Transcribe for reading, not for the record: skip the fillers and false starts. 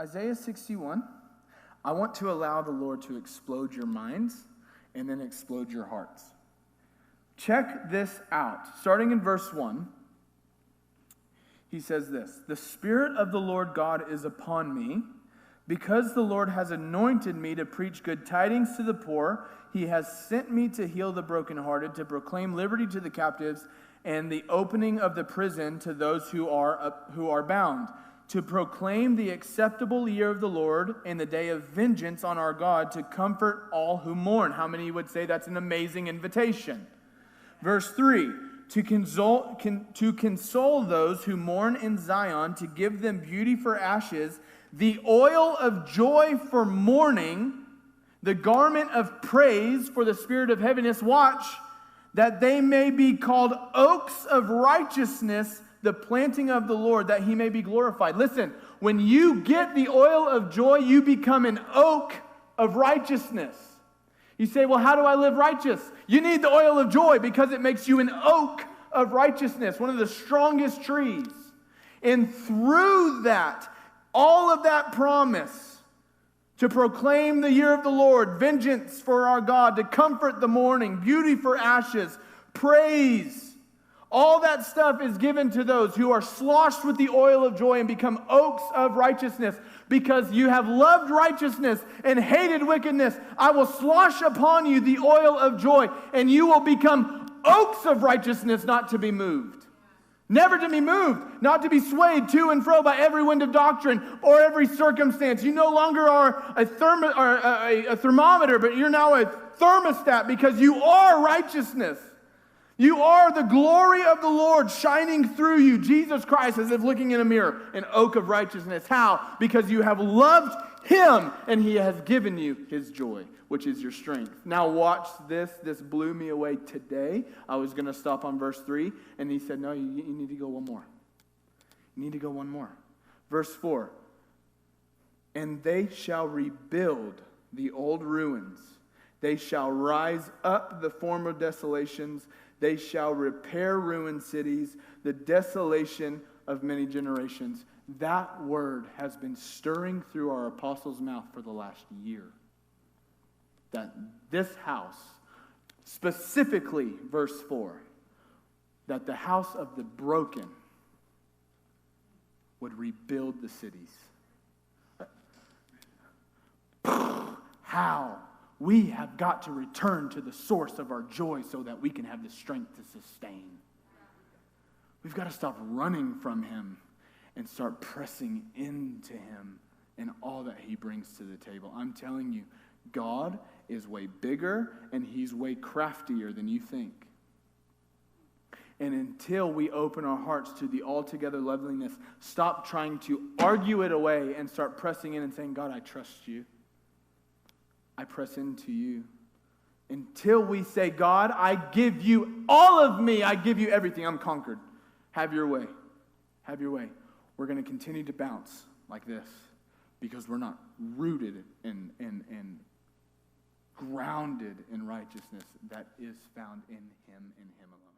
Isaiah 61, I want to allow the Lord to explode your minds and then explode your hearts. Check this out. Starting in verse 1, he says this, "The Spirit of the Lord God is upon me, because the Lord has anointed me to preach good tidings to the poor. He has sent me to heal the brokenhearted, to proclaim liberty to the captives, and the opening of the prison to those who are bound, to proclaim the acceptable year of the Lord and the day of vengeance on our God, to comfort all who mourn." How many would say that's an amazing invitation? Verse 3, to console those who mourn in Zion, to give them beauty for ashes, the oil of joy for mourning, the garment of praise for the spirit of heaviness. Watch, that they may be called oaks of righteousness, the planting of the Lord, that he may be glorified. Listen, when you get the oil of joy, you become an oak of righteousness. You say, well, how do I live righteous? You need the oil of joy because it makes you an oak of righteousness, one of the strongest trees. And through that, all of that promise to proclaim the year of the Lord, vengeance for our God, to comfort the mourning, beauty for ashes, praise, all that stuff is given to those who are sloshed with the oil of joy and become oaks of righteousness. Because you have loved righteousness and hated wickedness, I will slosh upon you the oil of joy, and you will become oaks of righteousness, not to be moved. Never to be moved, not to be swayed to and fro by every wind of doctrine or every circumstance. You no longer are a thermometer, but you're now a thermostat because you are righteousness. You are the glory of the Lord shining through you. Jesus Christ, as if looking in a mirror, an oak of righteousness. How? Because you have loved him and he has given you his joy, which is your strength. Now watch this. This blew me away today. I was going to stop on verse 3, and he said, no, you need to go one more. You need to go one more. Verse 4, "And they shall rebuild the old ruins. They shall rise up the former desolations. They shall repair ruined cities, the desolation of many generations." That word has been stirring through our apostles' mouth for the last year. That this house, specifically verse 4, that the house of the broken would rebuild the cities. How? We have got to return to the source of our joy so that we can have the strength to sustain. We've got to stop running from him and start pressing into him and all that he brings to the table. I'm telling you, God is way bigger and he's way craftier than you think. And until we open our hearts to the altogether loveliness, stop trying to argue it away and start pressing in and saying, God, I trust you. I press into you. Until we say, God, I give you all of me. I give you everything. I'm conquered. Have your way. Have your way. We're going to continue to bounce like this because we're not rooted and grounded in righteousness that is found in him and him alone.